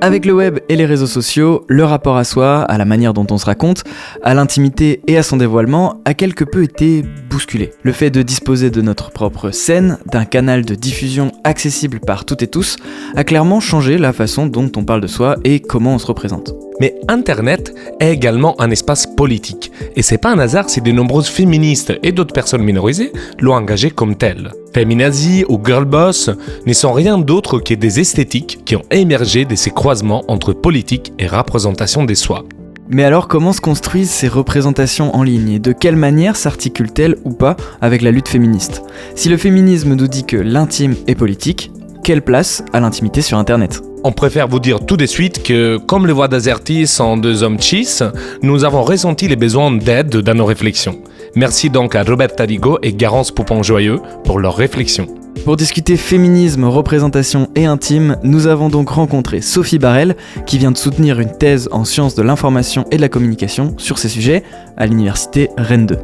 Avec le web et les réseaux sociaux, le rapport à soi, à la manière dont on se raconte, à l'intimité et à son dévoilement a quelque peu été bousculé. Le fait de disposer de notre propre scène, d'un canal de diffusion accessible par toutes et tous, a clairement changé la façon dont on parle de soi et comment on se représente. Mais Internet est également un espace politique, et c'est pas un hasard si de nombreuses féministes et d'autres personnes minorisées l'ont engagé comme tel. Féminazie ou girlboss ne sont rien d'autre que des esthétiques qui ont émergé de ces croisements entre politique et représentation des soi. Mais alors comment se construisent ces représentations en ligne et de quelle manière s'articulent-elles ou pas avec la lutte féministe ? Si le féminisme nous dit que l'intime est politique, quelle place à l'intimité sur Internet ? On préfère vous dire tout de suite que, comme les voix d'Azerty sont deux hommes cis, nous avons ressenti les besoins d'aide dans nos réflexions. Merci donc à Robert Tarigo et Garance Poupon-Joyeux pour leurs réflexions. Pour discuter féminisme, représentation et intime, nous avons donc rencontré Sophie Barrel, qui vient de soutenir une thèse en sciences de l'information et de la communication sur ces sujets à l'université Rennes 2.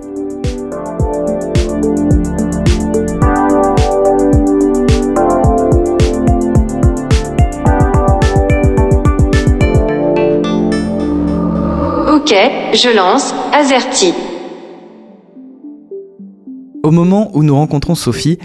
Ok, je lance Azerty. Au moment où nous rencontrons Sophie,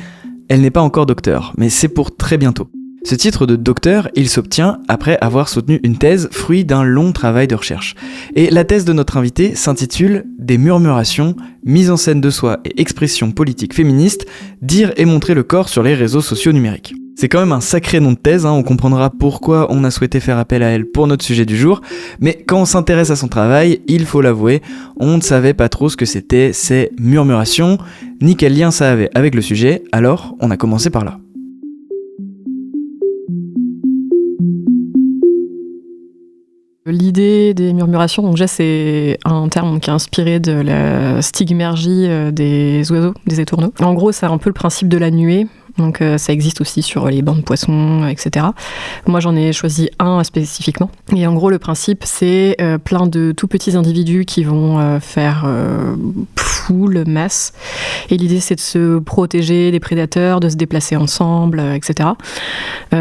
elle n'est pas encore docteur, mais c'est pour très bientôt. Ce titre de docteur, il s'obtient après avoir soutenu une thèse fruit d'un long travail de recherche. Et la thèse de notre invitée s'intitule « Des murmurations, mise en scène de soi et expression politique féministe, dire et montrer le corps sur les réseaux sociaux numériques ». C'est quand même un sacré nom de thèse, on comprendra pourquoi on a souhaité faire appel à elle pour notre sujet du jour, mais quand on s'intéresse à son travail, il faut l'avouer, on ne savait pas trop ce que c'était ces murmurations, ni quel lien ça avait avec le sujet, alors on a commencé par là. L'idée des murmurations, donc déjà c'est un terme qui est inspiré de la stigmergie des oiseaux, des étourneaux. En gros, c'est un peu le principe de la nuée. Donc ça existe aussi sur les bancs de poissons, etc. Moi j'en ai choisi un spécifiquement. Et en gros le principe c'est plein de tout petits individus qui vont faire foule, masse. Et l'idée c'est de se protéger des prédateurs, de se déplacer ensemble, etc.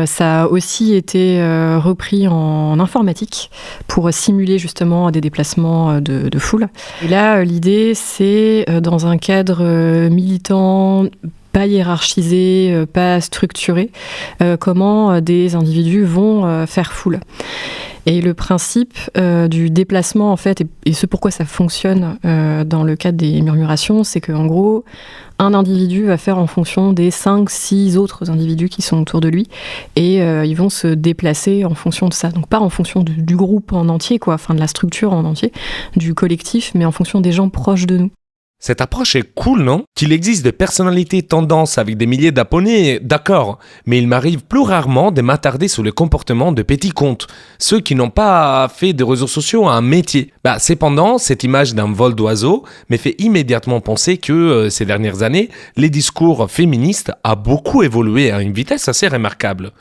Ça a aussi été repris en informatique pour simuler justement des déplacements de foule. Et là l'idée c'est dans un cadre militant, pas hiérarchisé, pas structuré, comment des individus vont faire foule. Et le principe du déplacement, en fait, et ce pourquoi ça fonctionne dans le cadre des murmurations, c'est qu'en gros, un individu va faire en fonction des 5-6 autres individus qui sont autour de lui, et ils vont se déplacer en fonction de ça. Donc pas en fonction du groupe en entier, de la structure en entier, du collectif, mais en fonction des gens proches de nous. Cette approche est cool, non ? Qu'il existe des personnalités tendances avec des milliers d'abonnés, d'accord, mais il m'arrive plus rarement de m'attarder sur le comportement de petits comptes, ceux qui n'ont pas fait des réseaux sociaux un métier. Cependant, cette image d'un vol d'oiseau me fait immédiatement penser que, ces dernières années, les discours féministes ont beaucoup évolué à une vitesse assez remarquable.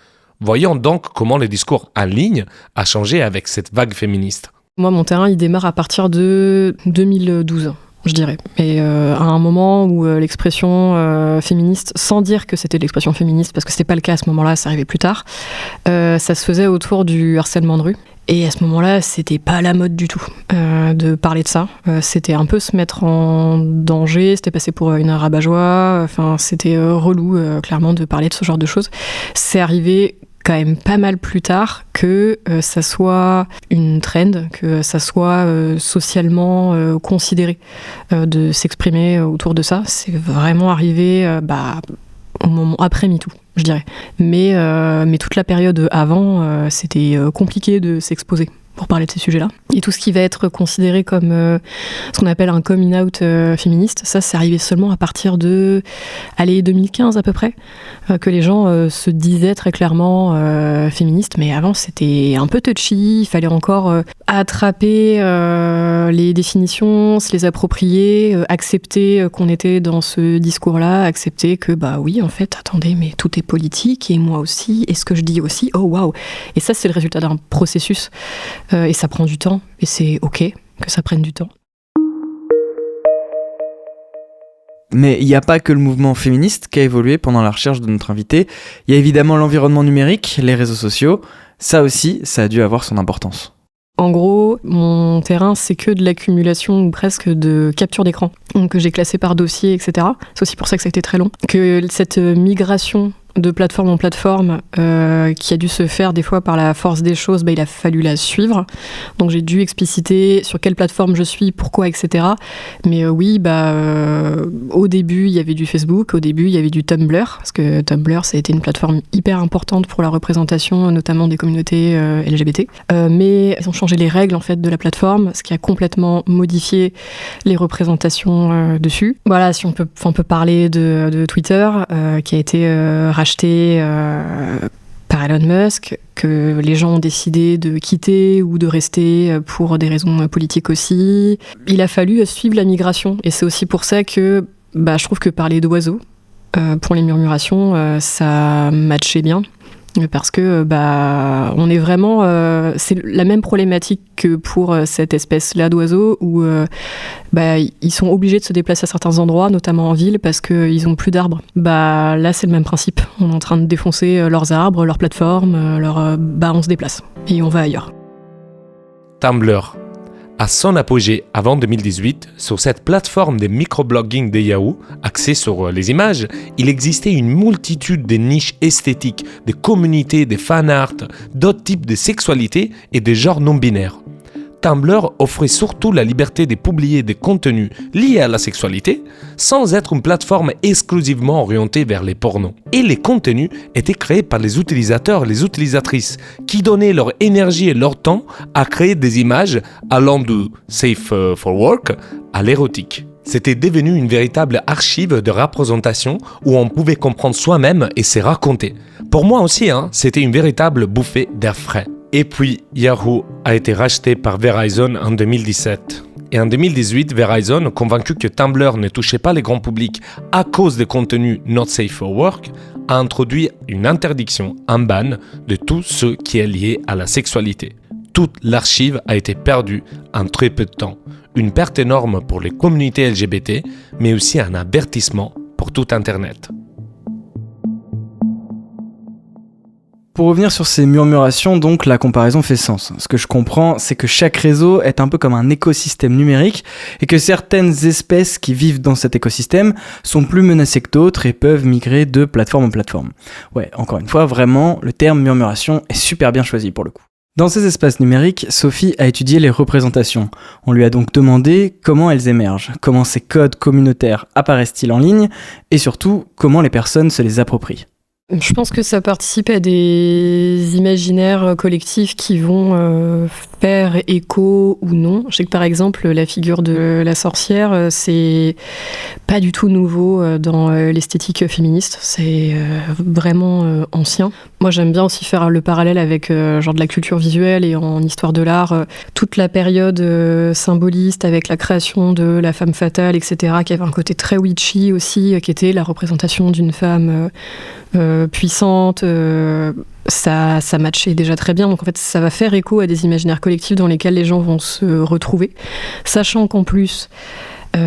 Voyons donc comment le discours en ligne a changé avec cette vague féministe. Moi, mon terrain, il démarre à partir de 2012. Je dirais. Et à un moment où l'expression féministe, sans dire que c'était l'expression féministe, parce que c'était pas le cas à ce moment-là, ça arrivait plus tard, ça se faisait autour du harcèlement de rue. Et à ce moment-là, c'était pas la mode du tout de parler de ça. C'était un peu se mettre en danger, c'était passé pour une rabat-joie, c'était relou, clairement, de parler de ce genre de choses. C'est arrivé quand même pas mal plus tard que ça soit une trend, que ça soit socialement considéré de s'exprimer autour de ça. C'est vraiment arrivé au moment après MeToo, je dirais. Mais toute la période avant, c'était compliqué de s'exposer pour parler de ces sujets-là. Et tout ce qui va être considéré comme ce qu'on appelle un coming out féministe, ça c'est arrivé seulement à partir de 2015 à peu près, que les gens se disaient très clairement féministes, mais avant c'était un peu touchy, il fallait encore attraper les définitions, se les approprier, accepter qu'on était dans ce discours-là, accepter que oui en fait, attendez, mais tout est politique, et moi aussi, et ce que je dis aussi, oh waouh. Et ça c'est le résultat d'un processus. Et ça prend du temps, et c'est ok que ça prenne du temps. Mais il n'y a pas que le mouvement féministe qui a évolué pendant la recherche de notre invité. Il y a évidemment l'environnement numérique, les réseaux sociaux. Ça aussi, ça a dû avoir son importance. En gros, mon terrain, c'est que de l'accumulation ou presque de capture d'écran, donc que j'ai classé par dossier, etc. C'est aussi pour ça que ça a été très long. Que cette migration de plateforme en plateforme qui a dû se faire des fois par la force des choses, il a fallu la suivre. Donc j'ai dû expliciter sur quelle plateforme je suis, pourquoi, etc. Mais oui, au début, il y avait du Facebook, au début, il y avait du Tumblr, parce que Tumblr, ça a été une plateforme hyper importante pour la représentation, notamment des communautés LGBT. Mais ils ont changé les règles en fait de la plateforme, ce qui a complètement modifié les représentations dessus. Voilà, si on peut parler de Twitter, qui a été racheté par Elon Musk, que les gens ont décidé de quitter ou de rester pour des raisons politiques aussi. Il a fallu suivre la migration, et c'est aussi pour ça que je trouve que parler d'oiseaux pour les murmurations, ça matchait bien. Parce que on est vraiment c'est la même problématique que pour cette espèce-là d'oiseaux où ils sont obligés de se déplacer à certains endroits, notamment en ville, parce qu'ils ont plus d'arbres. Là c'est le même principe. On est en train de défoncer leurs arbres, leurs plateformes, on se déplace et on va ailleurs. Tumblr. À son apogée avant 2018, sur cette plateforme de microblogging de Yahoo, axée sur les images, il existait une multitude de niches esthétiques, de communautés, de fan-art, d'autres types de sexualité et de genres non-binaires. Tumblr offrait surtout la liberté de publier des contenus liés à la sexualité sans être une plateforme exclusivement orientée vers les pornos. Et les contenus étaient créés par les utilisateurs et les utilisatrices qui donnaient leur énergie et leur temps à créer des images allant du safe for work à l'érotique. C'était devenu une véritable archive de représentation où on pouvait comprendre soi-même et se raconter. Pour moi aussi, c'était une véritable bouffée d'air frais. Et puis, Yahoo a été racheté par Verizon en 2017. Et en 2018, Verizon, convaincu que Tumblr ne touchait pas les grands publics à cause des contenus not safe for work, a introduit une interdiction, un ban, de tout ce qui est lié à la sexualité. Toute l'archive a été perdue en très peu de temps. Une perte énorme pour les communautés LGBT, mais aussi un avertissement pour tout Internet. Pour revenir sur ces murmurations, donc, la comparaison fait sens. Ce que je comprends, c'est que chaque réseau est un peu comme un écosystème numérique et que certaines espèces qui vivent dans cet écosystème sont plus menacées que d'autres et peuvent migrer de plateforme en plateforme. Ouais, encore une fois, vraiment, le terme murmuration est super bien choisi pour le coup. Dans ces espaces numériques, Sophie a étudié les représentations. On lui a donc demandé comment elles émergent, comment ces codes communautaires apparaissent-ils en ligne et surtout, comment les personnes se les approprient. Je pense que ça participe à des imaginaires collectifs qui vont faire écho ou non. Je sais que par exemple, la figure de la sorcière, c'est pas du tout nouveau dans l'esthétique féministe. C'est vraiment ancien. Moi, j'aime bien aussi faire le parallèle avec genre de la culture visuelle et en histoire de l'art. Toute la période symboliste avec la création de la femme fatale, etc., qui avait un côté très witchy aussi, qui était la représentation d'une femme puissante, ça matchait déjà très bien. Donc en fait, ça va faire écho à des imaginaires collectifs dans lesquels les gens vont se retrouver, sachant qu'en plus, il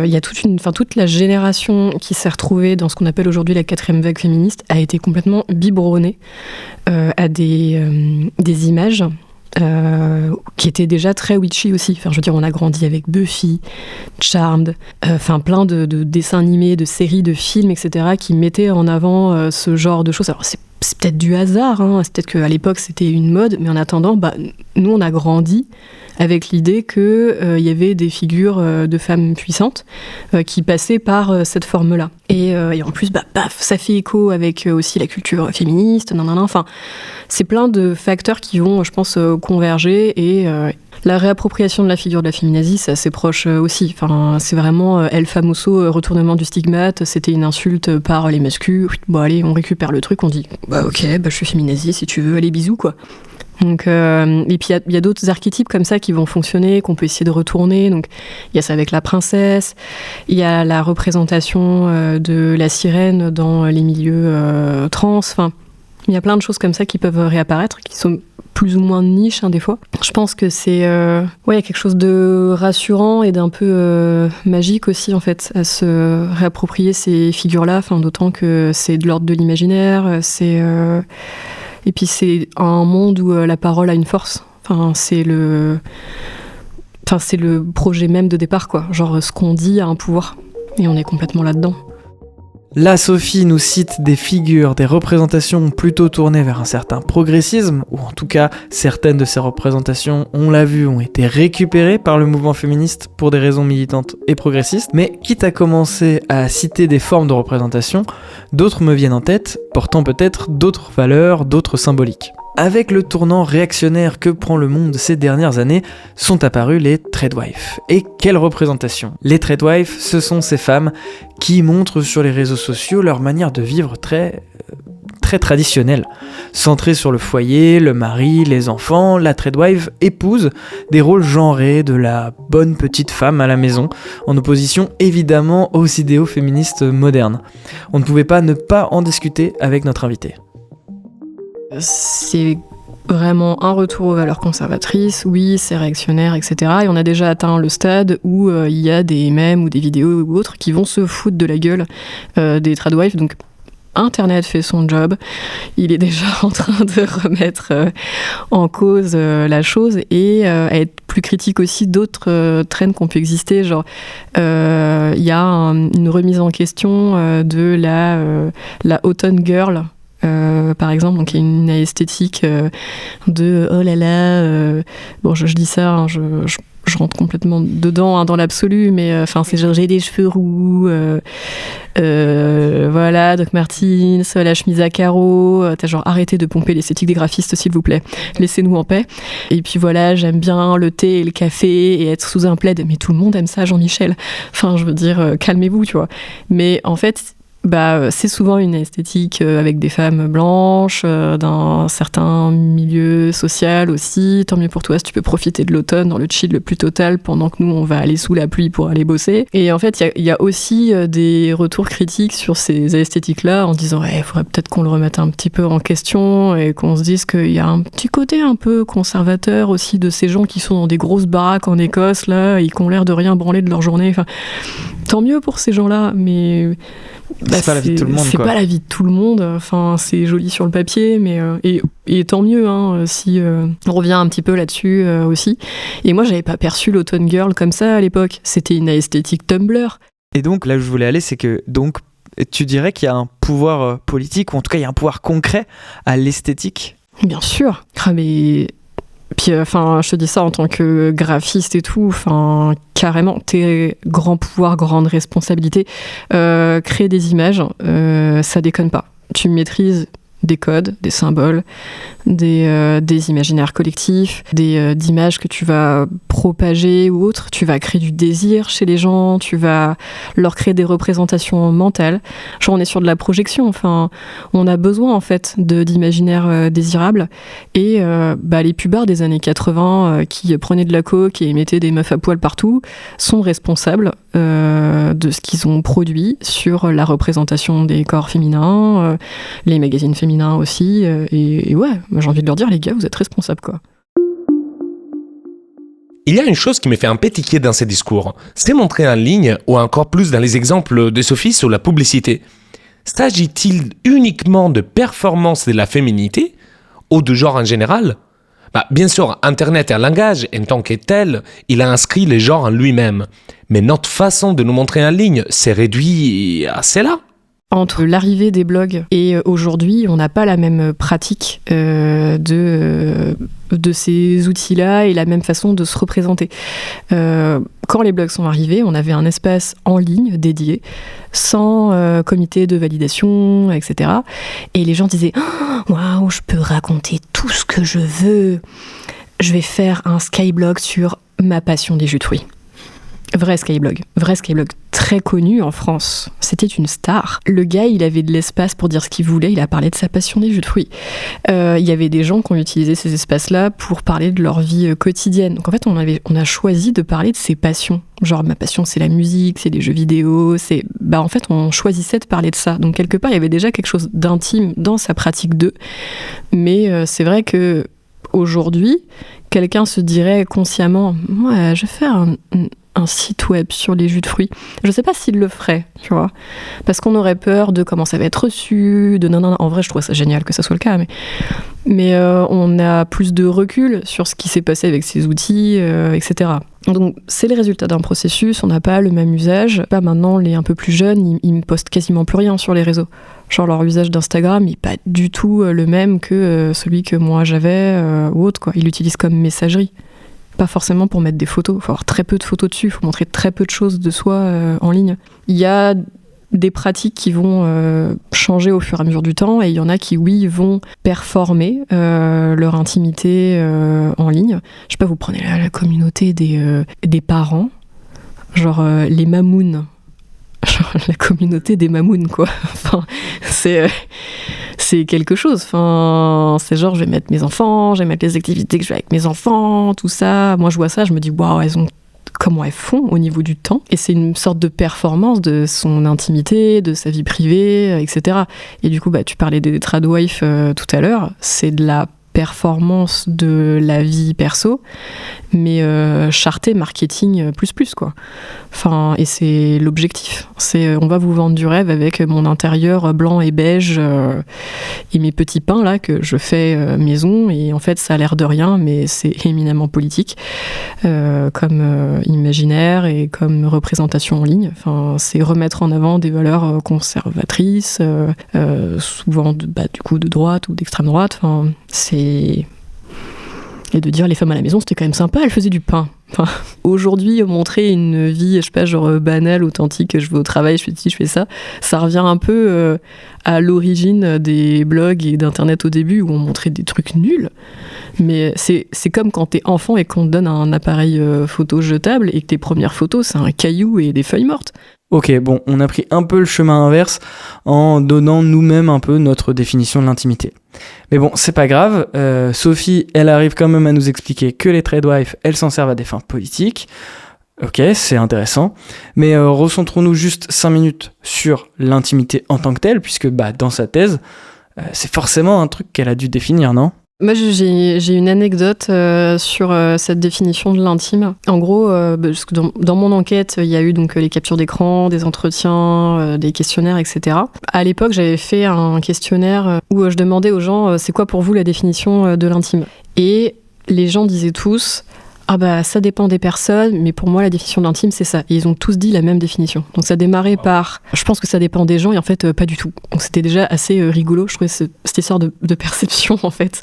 y a toute la génération qui s'est retrouvée dans ce qu'on appelle aujourd'hui la 4e vague féministe a été complètement biberonnée à des images qui étaient déjà très witchy aussi. Enfin, je veux dire, on a grandi avec Buffy, Charmed, plein de dessins animés, de séries, de films, etc., qui mettaient en avant ce genre de choses. Alors, c'est peut-être du hasard, c'est peut-être qu'à l'époque, c'était une mode, mais en attendant, nous, on a grandi avec l'idée qu'il y avait des figures de femmes puissantes qui passaient par cette forme-là. Et en plus, ça fait écho avec aussi la culture féministe, enfin, c'est plein de facteurs qui vont, je pense, converger et la réappropriation de la figure de la féminazie, c'est assez proche aussi. Enfin, c'est vraiment El Famoso, retournement du stigmate, c'était une insulte par les masculins. Bon, allez, on récupère le truc, on dit ok, je suis féminazie, si tu veux, allez, bisous, quoi. Donc, et puis il y a d'autres archétypes comme ça qui vont fonctionner, qu'on peut essayer de retourner. Donc il y a ça avec la princesse, il y a la représentation de la sirène dans les milieux trans. Enfin, il y a plein de choses comme ça qui peuvent réapparaître, qui sont plus ou moins de niche des fois. Je pense que c'est il y a quelque chose de rassurant et d'un peu magique aussi en fait à se réapproprier ces figures-là. Enfin, d'autant que c'est de l'ordre de l'imaginaire, Et puis c'est un monde où la parole a une force. C'est le projet même de départ, quoi. Genre, ce qu'on dit a un pouvoir. Et on est complètement là-dedans. Là, Sophie nous cite des figures, des représentations plutôt tournées vers un certain progressisme, ou en tout cas, certaines de ces représentations, on l'a vu, ont été récupérées par le mouvement féministe pour des raisons militantes et progressistes. Mais quitte à commencer à citer des formes de représentation, d'autres me viennent en tête, portant peut-être d'autres valeurs, d'autres symboliques. Avec le tournant réactionnaire que prend le monde ces dernières années, sont apparues les tradwives. Et quelle représentation! Les tradwives, ce sont ces femmes qui montrent sur les réseaux sociaux leur manière de vivre très traditionnelle. Centrée sur le foyer, le mari, les enfants, la tradwife épouse des rôles genrés de la bonne petite femme à la maison, en opposition évidemment aux idéaux féministes modernes. On ne pouvait pas ne pas en discuter avec notre invité. C'est vraiment un retour aux valeurs conservatrices, oui, c'est réactionnaire, etc. Et on a déjà atteint le stade où il y a des mèmes ou des vidéos ou autres qui vont se foutre de la gueule des tradwives. Donc Internet fait son job, il est déjà en train de remettre en cause la chose et à être plus critique aussi d'autres trends qui ont pu exister. Genre, il y a une remise en question de la Autumn Girl. Par exemple, donc il y a une esthétique de oh là là, bon je dis ça, hein, je rentre complètement dedans dans l'absolu, mais enfin c'est genre j'ai des cheveux roux, voilà, Doc Martens, la chemise à carreaux, t'as genre arrêtez de pomper l'esthétique des graphistes s'il vous plaît, laissez-nous en paix. Et puis voilà, j'aime bien le thé et le café et être sous un plaid, mais tout le monde aime ça, Jean-Michel. Enfin je veux dire calmez-vous, tu vois. Mais en fait c'est souvent une esthétique avec des femmes blanches, d'un certain milieu social aussi. Tant mieux pour toi si tu peux profiter de l'automne dans le chill le plus total pendant que nous, on va aller sous la pluie pour aller bosser. Et en fait, il y a aussi des retours critiques sur ces esthétiques-là en disant il faudrait peut-être qu'on le remette un petit peu en question et qu'on se dise qu'il y a un petit côté un peu conservateur aussi de ces gens qui sont dans des grosses baraques en Écosse, là, et qui ont l'air de rien branler de leur journée. Enfin, tant mieux pour ces gens-là, mais... c'est pas la vie de tout le monde, c'est quoi. pas la vie de tout le monde. Enfin, c'est joli sur le papier, mais et tant mieux si on revient un petit peu là-dessus aussi. Et moi, j'avais pas perçu l'Autumn Girl comme ça à l'époque. C'était une esthétique Tumblr. Et donc là où je voulais aller, c'est que donc tu dirais qu'il y a un pouvoir politique, ou en tout cas il y a un pouvoir concret à l'esthétique. Bien sûr. Mais puis je te dis ça en tant que graphiste et tout, carrément, t'es grand pouvoir, grande responsabilité. Créer des images, ça déconne pas. Tu maîtrises des codes, des symboles, des imaginaires collectifs, d'images que tu vas propager ou autres. Tu vas créer du désir chez les gens, tu vas leur créer des représentations mentales. Genre on est sur de la projection, on a besoin en fait d'imaginaires désirables. Et les pubards des années 80 qui prenaient de la coke et mettaient des meufs à poil partout sont responsables de ce qu'ils ont produit sur la représentation des corps féminins, les magazines féminins aussi, et ouais, moi j'ai envie de leur dire, les gars, vous êtes responsables, quoi. Il y a une chose qui me fait un peu tiquer dans ces discours, c'est montrer en ligne, ou encore plus dans les exemples de Sophie sur la publicité. S'agit-il uniquement de performance de la féminité, ou de genre en général ? Bien sûr, Internet est un langage, en tant que tel, il a inscrit les genres en lui-même. Mais notre façon de nous montrer en ligne s'est réduite à cela. Entre l'arrivée des blogs et aujourd'hui, on n'a pas la même pratique de ces outils-là et la même façon de se représenter. Quand les blogs sont arrivés, on avait un espace en ligne dédié, sans comité de validation, etc. Et les gens disaient « Waouh, je peux raconter tout ce que je veux. Je vais faire un skyblog sur ma passion des jus de fruits. » Vrai skyblog très connu en France. C'était une star. Le gars, il avait de l'espace pour dire ce qu'il voulait. Il a parlé de sa passion des jus de fruits. Il y avait des gens qui ont utilisé ces espaces-là pour parler de leur vie quotidienne. Donc en fait, on a choisi de parler de ses passions. Genre, ma passion, c'est la musique, c'est les jeux vidéo. En fait, on choisissait de parler de ça. Donc quelque part, il y avait déjà quelque chose d'intime dans sa pratique d'eux. Mais c'est vrai que aujourd'hui, quelqu'un se dirait consciemment, ouais, je vais faire un site web sur les jus de fruits. Je sais pas s'il le ferait, tu vois, parce qu'on aurait peur de comment ça va être reçu, de non. En vrai, je trouve ça génial que ça soit le cas, mais on a plus de recul sur ce qui s'est passé avec ces outils, etc. Donc, c'est les résultats d'un processus, on n'a pas le même usage. Là, maintenant, les un peu plus jeunes, ils ne postent quasiment plus rien sur les réseaux. Genre, leur usage d'Instagram n'est pas du tout le même que celui que moi j'avais ou autre, quoi. Ils l'utilisent comme messagerie. Pas forcément pour mettre des photos, il faut avoir très peu de photos dessus, il faut montrer très peu de choses de soi en ligne. Il y a des pratiques qui vont changer au fur et à mesure du temps, et il y en a qui, oui, vont performer leur intimité en ligne. Je sais pas, vous prenez la communauté des parents, genre les mamounes. Genre la communauté des mamounes, quoi. Enfin, c'est quelque chose. Enfin, c'est genre, je vais mettre mes enfants, je vais mettre les activités que je fais avec mes enfants, tout ça. Moi, je vois ça, je me dis, waouh, comment elles font au niveau du temps. Et c'est une sorte de performance de son intimité, de sa vie privée, etc. Et du coup, tu parlais des tradwives tout à l'heure. C'est de la performance de la vie perso, mais charté marketing plus quoi. Enfin, et c'est l'objectif. C'est on va vous vendre du rêve avec mon intérieur blanc et beige et mes petits pains là que je fais maison, et en fait ça a l'air de rien, mais c'est éminemment politique comme imaginaire et comme représentation en ligne. Enfin, c'est remettre en avant des valeurs conservatrices, souvent du coup de droite ou d'extrême droite. Enfin, et de dire les femmes à la maison c'était quand même sympa, elles faisaient du pain. Enfin, aujourd'hui, montrer une vie, je sais pas, genre banale, authentique, je vais au travail, je fais ci, je fais ça, ça revient un peu à l'origine des blogs et d'internet au début où on montrait des trucs nuls. Mais c'est comme quand t'es enfant et qu'on te donne un appareil photo jetable et que tes premières photos c'est un caillou et des feuilles mortes. Ok, bon, on a pris un peu le chemin inverse en donnant nous-mêmes un peu notre définition de l'intimité. Mais bon, c'est pas grave, Sophie, elle arrive quand même à nous expliquer que les tradwives, elles s'en servent à des fins politiques. Ok, c'est intéressant. Mais recentrons-nous juste 5 minutes sur l'intimité en tant que telle, puisque dans sa thèse, c'est forcément un truc qu'elle a dû définir, non ? Moi, j'ai une anecdote sur cette définition de l'intime. En gros, parce que dans mon enquête, il y a eu donc les captures d'écran, des entretiens, des questionnaires, etc. À l'époque, j'avais fait un questionnaire où je demandais aux gens c'est quoi pour vous la définition de l'intime ? Et les gens disaient tous ça dépend des personnes, mais pour moi la définition de l'intime c'est ça. Et ils ont tous dit la même définition. Donc ça démarrait par je pense que ça dépend des gens, et en fait pas du tout. Donc c'était déjà assez rigolo, je trouvais cette histoire de perception en fait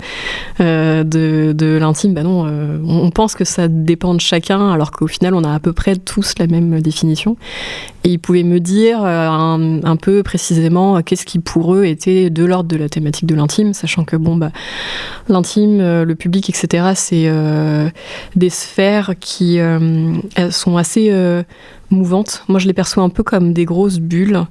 de l'intime. Non, on pense que ça dépend de chacun, alors qu'au final on a à peu près tous la même définition. Et ils pouvaient me dire un peu précisément qu'est-ce qui pour eux était de l'ordre de la thématique de l'intime, sachant que l'intime, le public, etc. c'est des sphères qui elles sont assez mouvantes. Moi, je les perçois un peu comme des grosses bulles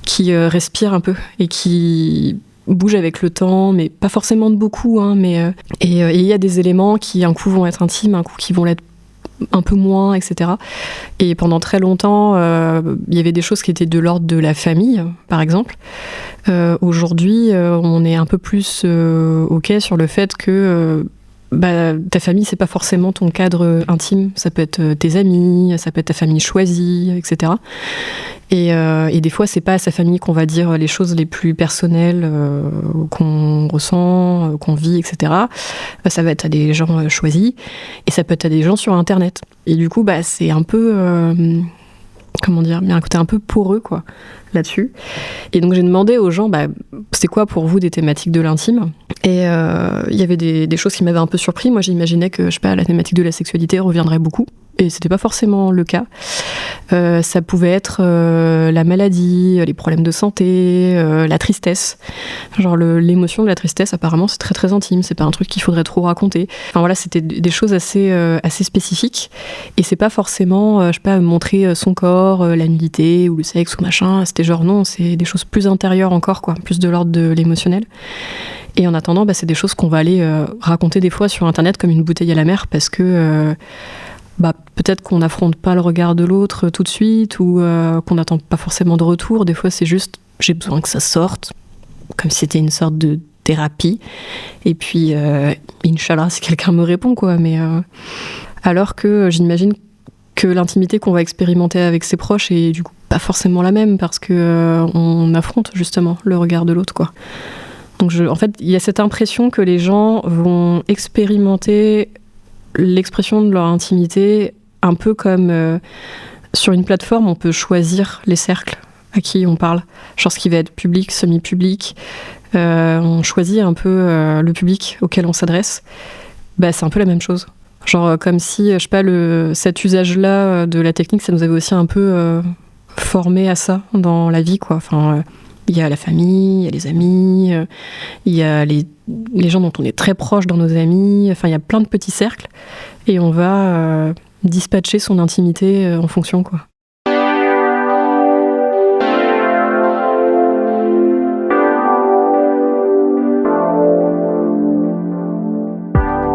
qui respirent un peu et qui bougent avec le temps, mais pas forcément de beaucoup. Et il y a des éléments qui, un coup, vont être intimes, un coup, qui vont l'être un peu moins, etc. Et pendant très longtemps, il y avait des choses qui étaient de l'ordre de la famille, par exemple. Aujourd'hui, on est un peu plus OK sur le fait que ta famille, c'est pas forcément ton cadre intime. Ça peut être tes amis, ça peut être ta famille choisie, etc. Et des fois, c'est pas à sa famille qu'on va dire les choses les plus personnelles qu'on ressent, qu'on vit, etc. Ça va être à des gens choisis, et ça peut être à des gens sur Internet. Et du coup, c'est un peu... comment dire, il y a un côté un peu poreux, quoi, là-dessus. Et donc j'ai demandé aux gens, c'est quoi pour vous des thématiques de l'intime ? Et il y avait des choses qui m'avaient un peu surpris. Moi, j'imaginais que, la thématique de la sexualité reviendrait beaucoup. Et c'était pas forcément le cas. Ça pouvait être la maladie, les problèmes de santé, la tristesse. Genre l'émotion de la tristesse, apparemment, c'est très très intime. C'est pas un truc qu'il faudrait trop raconter. Enfin voilà, c'était des choses assez spécifiques. Et c'est pas forcément, montrer son corps, la nudité ou le sexe ou machin. C'était genre non, c'est des choses plus intérieures encore, quoi, plus de l'ordre de l'émotionnel. Et en attendant, c'est des choses qu'on va aller raconter des fois sur Internet comme une bouteille à la mer, parce que peut-être qu'on n'affronte pas le regard de l'autre tout de suite, ou qu'on n'attend pas forcément de retour. Des fois, c'est juste, j'ai besoin que ça sorte, comme si c'était une sorte de thérapie. Et puis, Inch'Allah, si quelqu'un me répond, quoi. Mais alors que j'imagine que l'intimité qu'on va expérimenter avec ses proches est du coup pas forcément la même parce que on affronte justement le regard de l'autre, quoi. Donc en fait, il y a cette impression que les gens vont expérimenter l'expression de leur intimité un peu comme sur une plateforme, on peut choisir les cercles à qui on parle, genre ce qui va être public, semi-public. On choisit un peu le public auquel on s'adresse. Bah, c'est un peu la même chose. Genre comme si, je sais pas, cet usage-là de la technique, ça nous avait aussi un peu formé à ça dans la vie, quoi. Enfin, il y a la famille, il y a les amis, il y a les gens dont on est très proche dans nos amis. Enfin, il y a plein de petits cercles et on va dispatcher son intimité en fonction, quoi.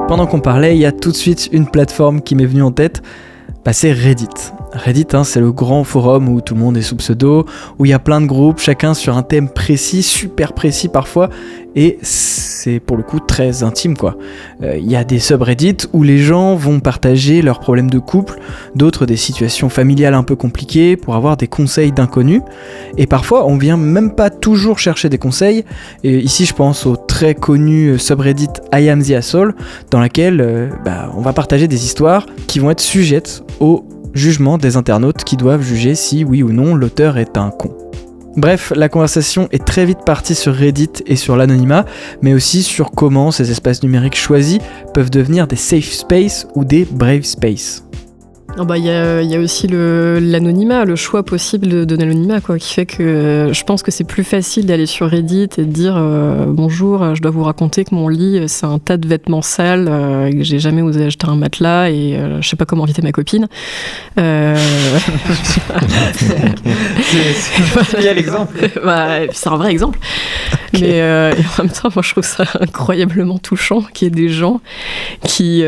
Pendant qu'on parlait, il y a tout de suite une plateforme qui m'est venue en tête, c'est Reddit. Reddit, c'est le grand forum où tout le monde est sous pseudo, où il y a plein de groupes, chacun sur un thème précis, super précis parfois, et c'est pour le coup très intime, quoi. Il y a des subreddits où les gens vont partager leurs problèmes de couple, d'autres des situations familiales un peu compliquées pour avoir des conseils d'inconnus, et parfois on vient même pas toujours chercher des conseils, et ici je pense au très connu subreddit I Am the Asshole, dans laquelle on va partager des histoires qui vont être sujettes au jugement des internautes qui doivent juger si oui ou non l'auteur est un con. Bref, la conversation est très vite partie sur Reddit et sur l'anonymat, mais aussi sur comment ces espaces numériques choisis peuvent devenir des safe space ou des brave space. Il y a aussi l'anonymat, le choix possible de l'anonymat, quoi, qui fait que je pense que c'est plus facile d'aller sur Reddit et de dire bonjour, je dois vous raconter que mon lit c'est un tas de vêtements sales, et que j'ai jamais osé acheter un matelas et je sais pas comment inviter ma copine. C'est l'exemple. C'est un vrai exemple. Okay. Mais en même temps, moi je trouve ça incroyablement touchant qu'il y ait des gens qui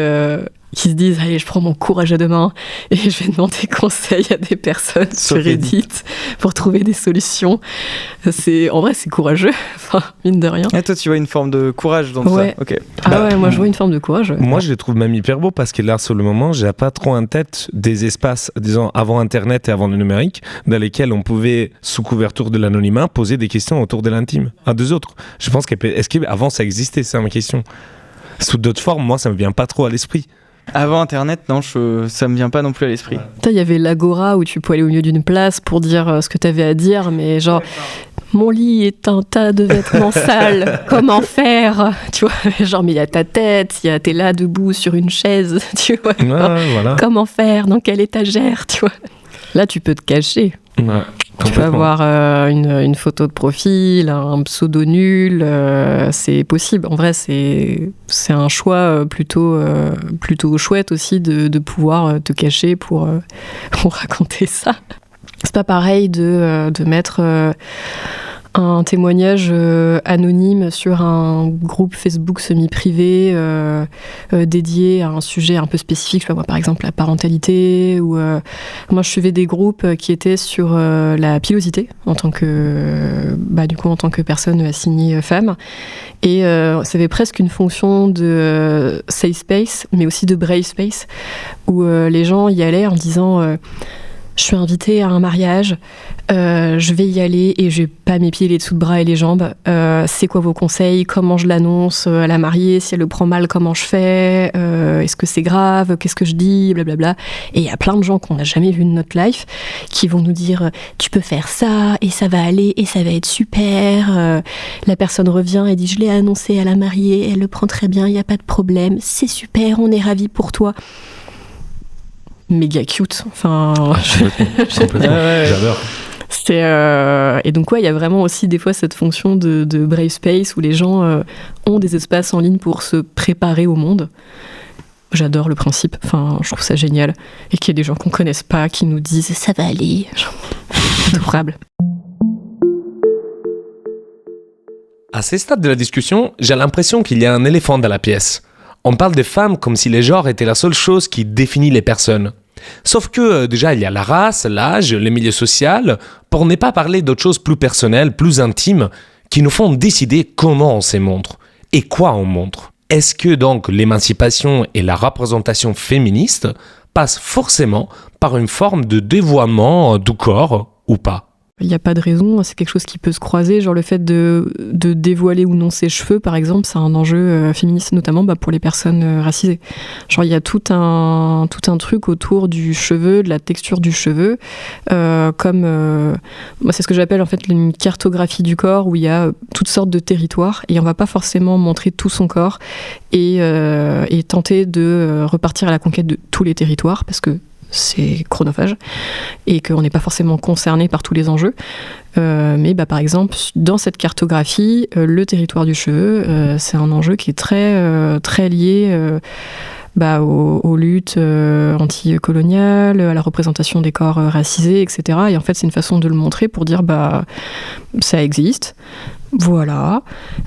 se disent allez, je prends mon courage à deux mains et je vais demander conseil à des personnes sur Reddit pour trouver des solutions. En vrai, c'est courageux, enfin, mine de rien. Et toi, tu vois une forme de courage dans ça. Okay. Moi, je vois une forme de courage. Ouais. Moi, je le trouve même hyper beau parce que là, sur le moment, j'ai pas trop en tête des espaces, disons, avant Internet et avant le numérique, dans lesquels on pouvait, sous couverture de l'anonymat, poser des questions autour de l'intime à deux autres. Je pense est-ce qu'avant ça existait, c'est ma question. Sous d'autres formes, moi, ça me vient pas trop à l'esprit. Avant Internet, non, ça me vient pas non plus à l'esprit. Il y avait l'Agora où tu pouvais aller au milieu d'une place pour dire ce que tu avais à dire, mais genre, mon lit est un tas de vêtements sales, comment faire? Tu vois, genre, mais il y a ta tête, t'es là debout sur une chaise, tu vois. Voilà. Comment faire? Dans quelle étagère, tu vois? Là, tu peux te cacher. Ouais. Tu peux avoir une photo de profil, un pseudo nul, c'est possible. En vrai, c'est un choix plutôt chouette aussi de pouvoir te cacher pour raconter ça. C'est pas pareil de mettre un témoignage anonyme sur un groupe Facebook semi-privé dédié à un sujet un peu spécifique, je sais pas moi, par exemple la parentalité, ou moi je suivais des groupes qui étaient sur la pilosité en tant que personne assignée femme, et ça avait presque une fonction de safe space mais aussi de brave space où les gens y allaient en disant je suis invitée à un mariage, je vais y aller et je vais pas m'épiler les dessous de bras et les jambes. C'est quoi vos conseils? Comment je l'annonce à la mariée? Si elle le prend mal, comment je fais? Est-ce que c'est grave? Qu'est-ce que je dis? Blablabla. Et il y a plein de gens qu'on n'a jamais vus de notre life qui vont nous dire tu peux faire ça et ça va aller et ça va être super. La personne revient et dit je l'ai annoncé à la mariée, elle le prend très bien, il n'y a pas de problème, c'est super, on est ravis pour toi. Méga cute, enfin complètement. J'adore. Et donc il y a vraiment aussi des fois cette fonction de brave space où les gens ont des espaces en ligne pour se préparer au monde. J'adore le principe, enfin je trouve ça génial, et qu'il y ait des gens qu'on connaisse pas qui nous disent ça va aller, adorable. À ces stades de la discussion, j'ai l'impression qu'il y a un éléphant dans la pièce. On parle des femmes comme si les genres étaient la seule chose qui définit les personnes. Sauf que déjà il y a la race, l'âge, les milieux sociaux, pour ne pas parler d'autres choses plus personnelles, plus intimes, qui nous font décider comment on se montre et quoi on montre. Est-ce que donc l'émancipation et la représentation féministe passe forcément par une forme de dévoiement du corps ou pas. Il n'y a pas de raison, c'est quelque chose qui peut se croiser, genre le fait de dévoiler ou non ses cheveux, par exemple, c'est un enjeu féministe, notamment pour les personnes racisées. Genre il y a tout un truc autour du cheveu, de la texture du cheveu, moi c'est ce que j'appelle en fait une cartographie du corps, où il y a toutes sortes de territoires, et on va pas forcément montrer tout son corps, et tenter de repartir à la conquête de tous les territoires, parce que c'est chronophage et qu'on n'est pas forcément concerné par tous les enjeux. Mais par exemple, dans cette cartographie, le territoire du cheveu, c'est un enjeu qui est très lié aux luttes anticoloniales, à la représentation des corps racisés, etc. Et en fait, c'est une façon de le montrer pour dire ça existe. Voilà,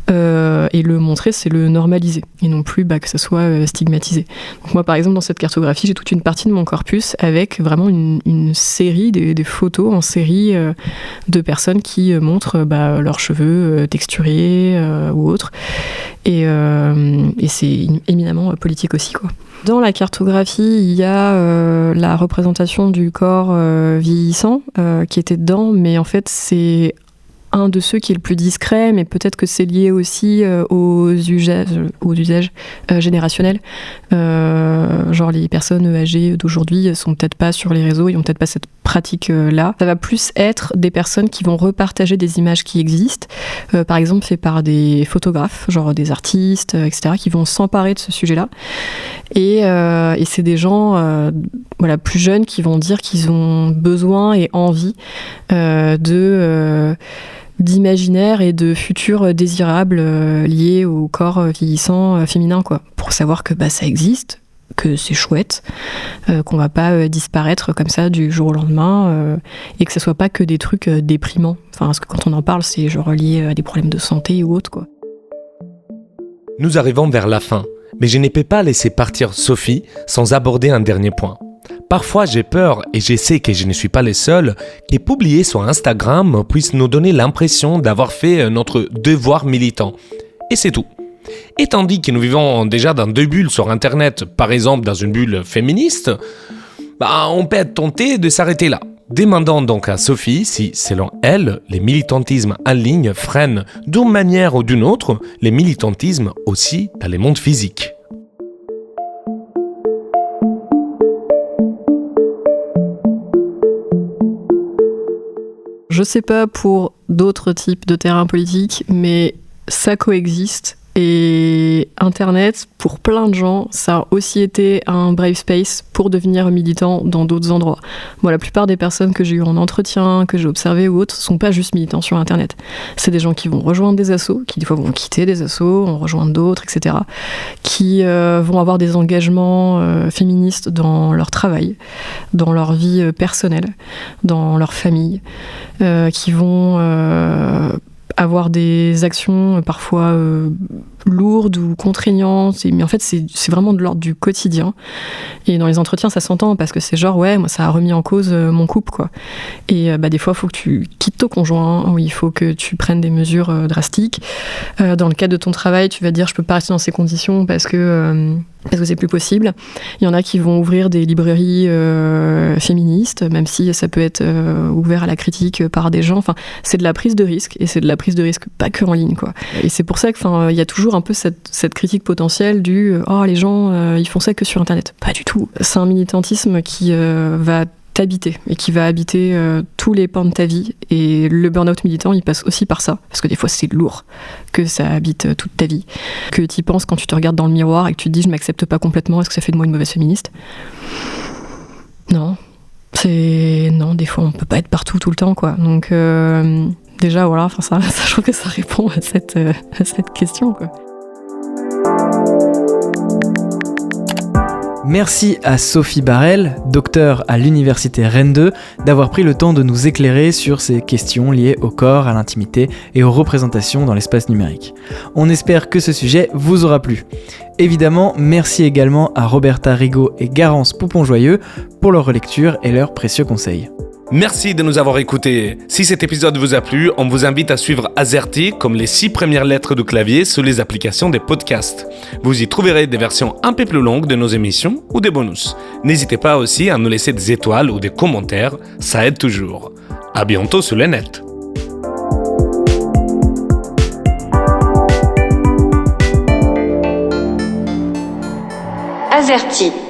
et le montrer, c'est le normaliser, et non plus que ça soit stigmatisé. Donc moi, par exemple, dans cette cartographie, j'ai toute une partie de mon corpus avec vraiment une série, des photos en série de personnes qui montrent leurs cheveux texturés ou autres, et c'est éminemment politique aussi, quoi. Dans la cartographie, il y a la représentation du corps vieillissant qui était dedans, mais en fait, c'est un de ceux qui est le plus discret, mais peut-être que c'est lié aussi aux usages générationnels. Genre les personnes âgées d'aujourd'hui sont peut-être pas sur les réseaux, ils ont peut-être pas cette pratique-là. Ça va plus être des personnes qui vont repartager des images qui existent, par exemple fait par des photographes, genre des artistes, etc., qui vont s'emparer de ce sujet-là. Et c'est des gens plus jeunes qui vont dire qu'ils ont besoin et envie d'imaginaire et de futurs désirables liés au corps vieillissant féminin, quoi, pour savoir que ça existe, que c'est chouette, qu'on va pas disparaître comme ça du jour au lendemain, et que ce soit pas que des trucs déprimants. Enfin, parce que quand on en parle, c'est genre lié à des problèmes de santé ou autre, quoi. Nous arrivons vers la fin, mais je ne peux pas laisser partir Sophie sans aborder un dernier point. Parfois, j'ai peur, et je sais que je ne suis pas le seul, que publier sur Instagram puisse nous donner l'impression d'avoir fait notre devoir militant. Et c'est tout. Et tandis que nous vivons déjà dans 2 bulles sur Internet, par exemple dans une bulle féministe, on peut être tenté de s'arrêter là. Demandons donc à Sophie si, selon elle, les militantismes en ligne freinent d'une manière ou d'une autre les militantismes aussi dans le monde physique. Je sais pas pour d'autres types de terrains politiques, mais ça coexiste. Et Internet, pour plein de gens, ça a aussi été un brave space pour devenir militant dans d'autres endroits. Moi, la plupart des personnes que j'ai eues en entretien, que j'ai observées ou autres, sont pas juste militants sur Internet. C'est des gens qui vont rejoindre des assos, qui des fois vont quitter des assos, en rejoindre d'autres, etc. Qui vont avoir des engagements féministes dans leur travail, dans leur vie personnelle, dans leur famille, qui vont avoir des actions parfois lourdes ou contraignantes, mais en fait c'est vraiment de l'ordre du quotidien. Et dans les entretiens ça s'entend, parce que c'est genre moi ça a remis en cause mon couple, quoi. Et des fois il faut que tu quittes ton conjoint, ou il faut que tu prennes des mesures drastiques. Dans le cadre de ton travail, tu vas dire je peux pas rester dans ces conditions parce que c'est plus possible. Il y en a qui vont ouvrir des librairies féministes, même si ça peut être ouvert à la critique par des gens. Enfin, c'est de la prise de risque, et c'est de la prise de risque pas que en ligne, quoi. Et c'est pour ça que, il y a toujours un peu cette critique potentielle du les gens ils font ça que sur Internet. Pas du tout. C'est un militantisme qui va t'habiter et qui va habiter tous les pans de ta vie. Et le burn-out militant, il passe aussi par ça, parce que des fois c'est lourd que ça habite toute ta vie, que t'y penses quand tu te regardes dans le miroir et que tu te dis je m'accepte pas complètement, est-ce que ça fait de moi une mauvaise féministe? Non, des fois on peut pas être partout tout le temps, quoi. Donc déjà voilà, ça je trouve que ça répond à cette question, quoi. Merci à Sophie Barrel, docteure à l'université Rennes 2, d'avoir pris le temps de nous éclairer sur ces questions liées au corps, à l'intimité et aux représentations dans l'espace numérique. On espère que ce sujet vous aura plu. Évidemment, merci également à Roberta Rigaud et Garance Poupon-Joyeux pour leur relecture et leurs précieux conseils. Merci de nous avoir écoutés. Si cet épisode vous a plu, on vous invite à suivre Azerty comme les 6 premières lettres du clavier sur les applications des podcasts. Vous y trouverez des versions un peu plus longues de nos émissions ou des bonus. N'hésitez pas aussi à nous laisser des étoiles ou des commentaires, ça aide toujours. À bientôt sur le net. Azerty.